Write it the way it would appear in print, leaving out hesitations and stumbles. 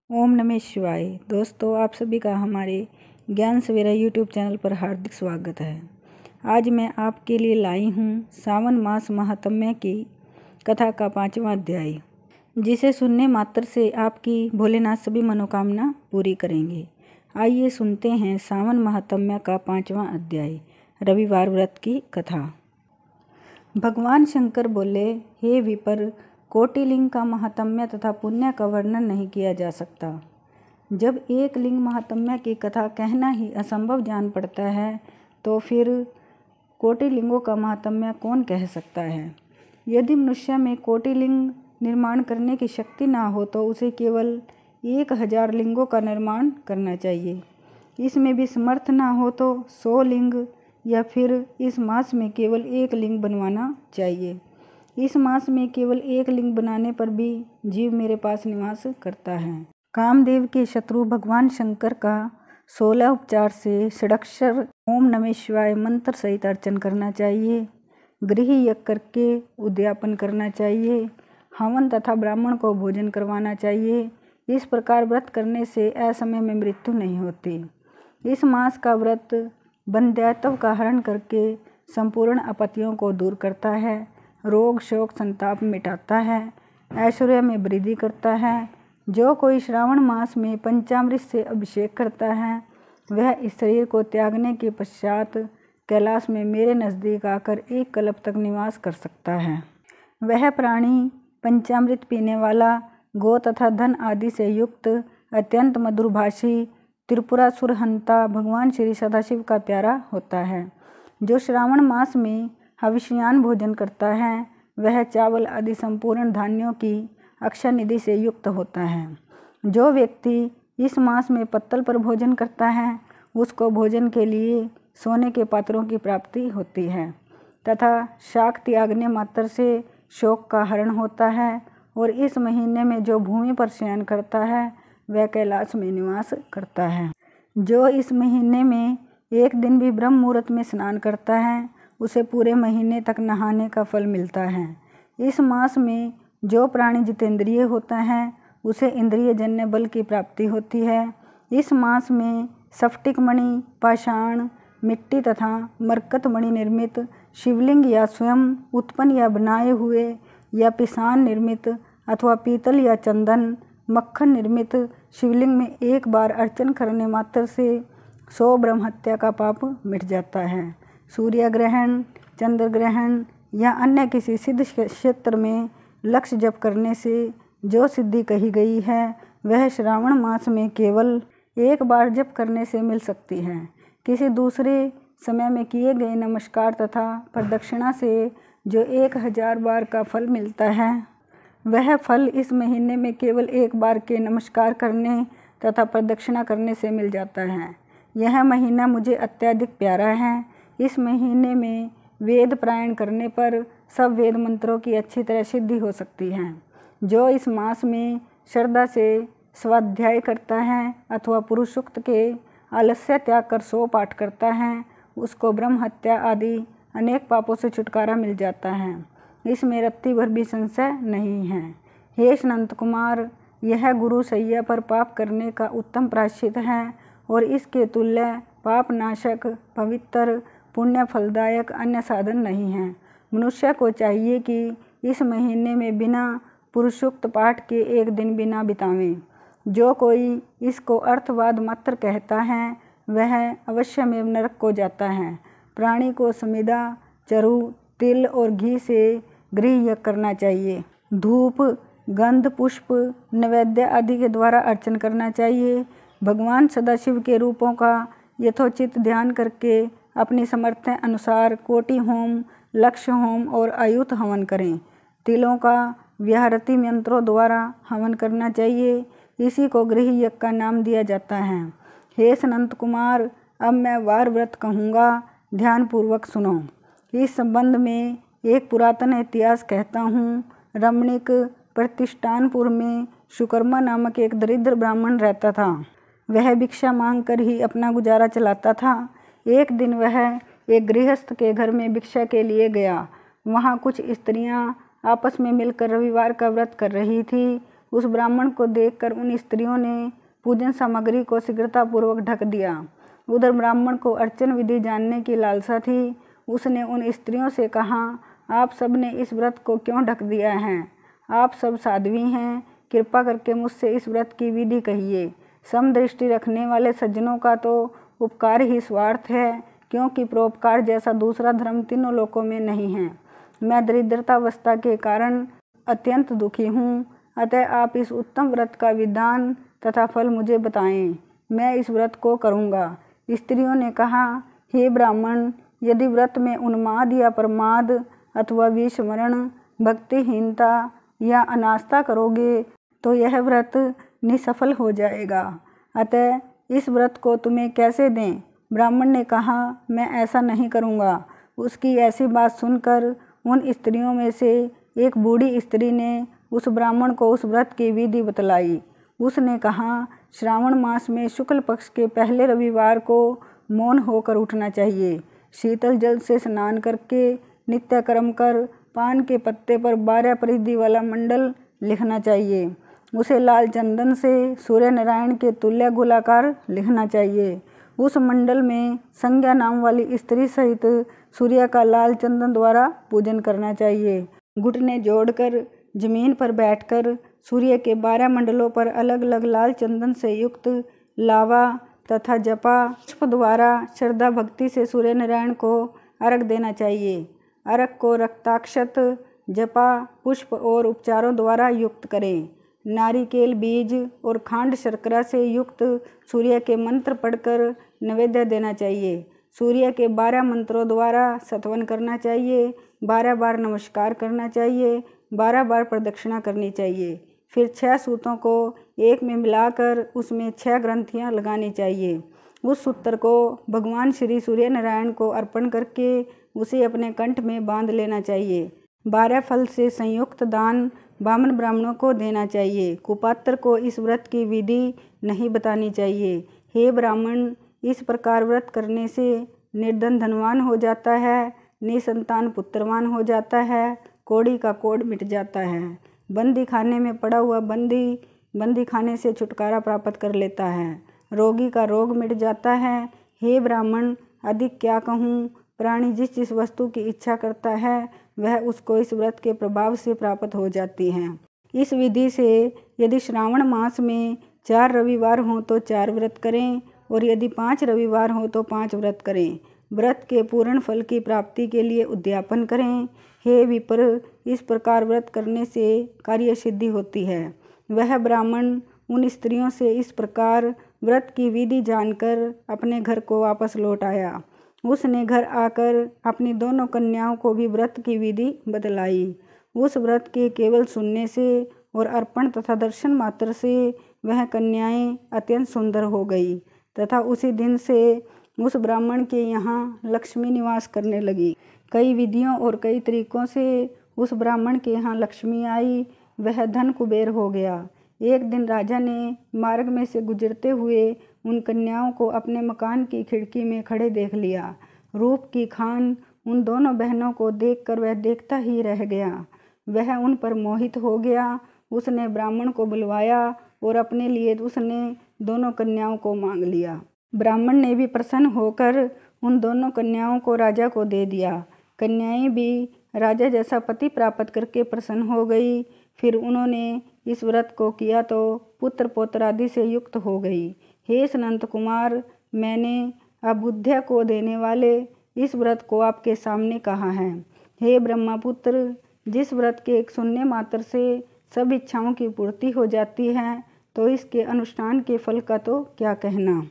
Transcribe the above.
ओम नमः शिवाय। दोस्तों, आप सभी का हमारे ज्ञान सवेरा यूट्यूब चैनल पर हार्दिक स्वागत है। आज मैं आपके लिए लाई हूँ सावन मास महात्म्य की कथा का 5वां अध्याय, जिसे सुनने मात्र से आपकी भोलेनाथ सभी मनोकामना पूरी करेंगे। आइए सुनते हैं सावन महात्म्य का 5वां अध्याय, रविवार व्रत की कथा। भगवान शंकर बोले, हे विपर, कोटिलिंग का महात्म्य तथा पुण्य का वर्णन नहीं किया जा सकता। जब एक लिंग महात्म्य की कथा कहना ही असंभव जान पड़ता है, तो फिर कोटिलिंगों का महात्म्य कौन कह सकता है। यदि मनुष्य में कोटिलिंग निर्माण करने की शक्ति ना हो तो उसे केवल 1000 लिंगों का निर्माण करना चाहिए। इसमें भी समर्थ ना हो तो 100 लिंग या फिर इस मास में केवल 1 लिंग बनवाना चाहिए। इस मास में केवल 1 लिंग बनाने पर भी जीव मेरे पास निवास करता है। कामदेव के शत्रु भगवान शंकर का 16 उपचार से षडक्षर ओम नमः शिवाय मंत्र सहित अर्चन करना चाहिए। गृह यज्ञ करके उद्यापन करना चाहिए। हवन तथा ब्राह्मण को भोजन करवाना चाहिए। इस प्रकार व्रत करने से असमय में मृत्यु नहीं होती। इस मास का व्रत बंध्यात्व का हरण करके संपूर्ण आपत्तियों को दूर करता है, रोग शोक संताप मिटाता है, ऐश्वर्य में वृद्धि करता है। जो कोई श्रावण मास में पंचामृत से अभिषेक करता है, वह इस शरीर को त्यागने के पश्चात कैलाश में मेरे नज़दीक आकर 1 कल्प तक निवास कर सकता है। वह प्राणी पंचामृत पीने वाला, गो तथा धन आदि से युक्त, अत्यंत मधुरभाषी, त्रिपुरासुर हंता भगवान श्री सदाशिव का प्यारा होता है। जो श्रावण मास में हविष्यान भोजन करता है, वह चावल आदि संपूर्ण धान्यों की अक्षय निधि से युक्त होता है। जो व्यक्ति इस मास में पत्तल पर भोजन करता है, उसको भोजन के लिए सोने के पात्रों की प्राप्ति होती है तथा शाक त्यागने मात्र से शोक का हरण होता है। और इस महीने में जो भूमि पर शयन करता है, वह कैलाश में निवास करता है। जो इस महीने में एक दिन भी ब्रह्म मुहूर्त में स्नान करता है, उसे पूरे महीने तक नहाने का फल मिलता है। इस मास में जो प्राणी जितेंद्रिय होता है, उसे इंद्रिय जन्य बल की प्राप्ति होती है। इस मास में स्फटिक मणि, पाषाण, मिट्टी तथा मरकत मणि निर्मित शिवलिंग या स्वयं उत्पन्न या बनाए हुए या पिसान निर्मित अथवा पीतल या चंदन मक्खन निर्मित शिवलिंग में 1 बार अर्चन करने मात्र से 100 ब्रह्महत्या का पाप मिट जाता है। सूर्य ग्रहण, चंद्र ग्रहण या अन्य किसी सिद्ध क्षेत्र में लक्ष्य जप करने से जो सिद्धि कही गई है, वह श्रावण मास में केवल 1 बार जप करने से मिल सकती है। किसी दूसरे समय में किए गए नमस्कार तथा प्रदक्षिणा से जो 1000 बार का फल मिलता है, वह फल इस महीने में केवल 1 बार के नमस्कार करने तथा प्रदक्षिणा करने से मिल जाता है। यह महीना मुझे अत्यधिक प्यारा है। इस महीने में वेद पारायण करने पर सब वेद मंत्रों की अच्छी तरह सिद्धि हो सकती है। जो इस मास में श्रद्धा से स्वाध्याय करता है अथवा पुरुष सूक्त के आलस्य त्याग कर 100 पाठ करता है, उसको ब्रह्म हत्या आदि अनेक पापों से छुटकारा मिल जाता है। इसमें रत्ती भर भी संशय नहीं है। हे अनंत कुमार, यह गुरु सैया पर पाप करने का उत्तम प्रायश्चित है और इसके तुल्य पाप नाशक, पवित्र, पुण्य फलदायक अन्य साधन नहीं है। मनुष्य को चाहिए कि इस महीने में बिना पुरुषोक्त पाठ के 1 दिन बिना बितावें। जो कोई इसको अर्थवाद मात्र कहता है, वह अवश्य में नरक को जाता है। प्राणी को समिधा, चरु, तिल और घी से गृह यज्ञ करना चाहिए। धूप, गंध, पुष्प, नैवेद्य आदि के द्वारा अर्चन करना चाहिए। भगवान सदाशिव के रूपों का यथोचित ध्यान करके अपनी समर्थ अनुसार कोटि होम, लक्ष्य होम और आयुत हवन करें। तिलों का व्याहृति मंत्रों द्वारा हवन करना चाहिए। इसी को गृह यज्ञ का नाम दिया जाता है। हे अनंत कुमार, अब मैं वार व्रत कहूँगा, ध्यानपूर्वक सुनो। इस संबंध में एक पुरातन इतिहास कहता हूँ। रमणीक प्रतिष्ठानपुर में सुकर्मा नामक एक दरिद्र ब्राह्मण रहता था। वह भिक्षा मांग कर ही अपना गुजारा चलाता था। एक दिन वह एक गृहस्थ के घर में भिक्षा के लिए गया। वहाँ कुछ स्त्रियाँ आपस में मिलकर रविवार का व्रत कर रही थी। उस ब्राह्मण को देखकर उन स्त्रियों ने पूजन सामग्री को शीघ्रतापूर्वक ढक दिया। उधर ब्राह्मण को अर्चन विधि जानने की लालसा थी। उसने उन स्त्रियों से कहा, आप सब ने इस व्रत को क्यों ढक दिया है? आप सब साध्वी हैं, कृपा करके मुझसे इस व्रत की विधि कहिए। समदृष्टि रखने वाले सज्जनों का तो उपकार ही स्वार्थ है, क्योंकि परोपकार जैसा दूसरा धर्म तीनों लोकों में नहीं है। मैं दरिद्रतावस्था के कारण अत्यंत दुखी हूँ, अतः आप इस उत्तम व्रत का विधान तथा फल मुझे बताएं, मैं इस व्रत को करूँगा। स्त्रियों ने कहा, हे ब्राह्मण, यदि व्रत में उन्माद या प्रमाद अथवा विस्मरण, भक्तिहीनता या अनास्था करोगे तो यह व्रत निसफल हो जाएगा। अतः इस व्रत को तुम्हें कैसे दें? ब्राह्मण ने कहा, मैं ऐसा नहीं करूँगा। उसकी ऐसी बात सुनकर उन स्त्रियों में से एक बूढ़ी स्त्री ने उस ब्राह्मण को उस व्रत की विधि बतलाई। उसने कहा, श्रावण मास में शुक्ल पक्ष के पहले रविवार को मौन होकर उठना चाहिए। शीतल जल से स्नान करके नित्य कर्म कर पान के पत्ते पर 12 परिधि वाला मंडल लिखना चाहिए। उसे लाल चंदन से सूर्य नारायण के तुल्य गोलाकार लिखना चाहिए। उस मंडल में संज्ञा नाम वाली स्त्री सहित सूर्य का लाल चंदन द्वारा पूजन करना चाहिए। घुटने जोड़कर जमीन पर बैठकर सूर्य के 12 मंडलों पर अलग अलग लाल चंदन से युक्त लावा तथा जपा पुष्प द्वारा श्रद्धा भक्ति से सूर्य नारायण को अर्घ देना चाहिए। अर्घ को रक्ताक्षत, जपा, पुष्प और उपचारों द्वारा युक्त करें। नारिकेल बीज और खांड शर्करा से युक्त सूर्य के मंत्र पढ़कर नैवेद्य देना चाहिए। सूर्य के 12 मंत्रों द्वारा सतवन करना चाहिए। 12 बार नमस्कार करना चाहिए। 12 बार प्रदक्षिणा करनी चाहिए। फिर 6 सूतों को एक में मिलाकर उसमें 6 ग्रंथियां लगानी चाहिए। उस सूत्र को भगवान श्री सूर्य नारायण को अर्पण करके उसे अपने कंठ में बांध लेना चाहिए। 12 फल से संयुक्त दान बामन ब्राह्मणों को देना चाहिए। कुपात्र को इस व्रत की विधि नहीं बतानी चाहिए। हे ब्राह्मण, इस प्रकार व्रत करने से निर्धन धनवान हो जाता है, निसंतान पुत्रवान हो जाता है, कोढ़ी का कोढ़ मिट जाता है, बंदी खाने में पड़ा हुआ बंदी खाने से छुटकारा प्राप्त कर लेता है, रोगी का रोग मिट जाता है। हे ब्राह्मण, अधिक क्या कहूँ, प्राणी जिस जिस वस्तु की इच्छा करता है वह उसको इस व्रत के प्रभाव से प्राप्त हो जाती है। इस विधि से यदि श्रावण मास में 4 रविवार हों तो 4 व्रत करें और यदि 5 रविवार हों तो 5 व्रत करें। व्रत के पूर्ण फल की प्राप्ति के लिए उद्यापन करें। हे विप्र, इस प्रकार व्रत करने से कार्य सिद्धि होती है। वह ब्राह्मण उन स्त्रियों से इस प्रकार व्रत की विधि जानकर अपने घर को वापस लौट आया। उसने घर आकर अपनी दोनों कन्याओं को भी व्रत की विधि बतलाई। उस व्रत के केवल सुनने से और अर्पण तथा दर्शन मात्र से वह कन्याएं अत्यंत सुंदर हो गई तथा उसी दिन से उस ब्राह्मण के यहाँ लक्ष्मी निवास करने लगी। कई विधियों और कई तरीकों से उस ब्राह्मण के यहाँ लक्ष्मी आई। वह धन कुबेर हो गया। एक दिन राजा ने मार्ग में से गुजरते हुए उन कन्याओं को अपने मकान की खिड़की में खड़े देख लिया। रूप की खान उन दोनों बहनों को देखकर वह देखता ही रह गया। वह उन पर मोहित हो गया। उसने ब्राह्मण को बुलवाया और अपने लिए उसने दोनों कन्याओं को मांग लिया। ब्राह्मण ने भी प्रसन्न होकर उन दोनों कन्याओं को राजा को दे दिया। कन्याएं भी राजा जैसा पति प्राप्त करके प्रसन्न हो गई। फिर उन्होंने इस व्रत को किया तो पुत्र पौत्र आदि से युक्त हो गई। हे सनंत कुमार, मैंने अबुद्ध्या को देने वाले इस व्रत को आपके सामने कहा है। हे ब्रह्मपुत्र, जिस व्रत के एक सुनने मात्र से सब इच्छाओं की पूर्ति हो जाती है तो इसके अनुष्ठान के फल का तो क्या कहना।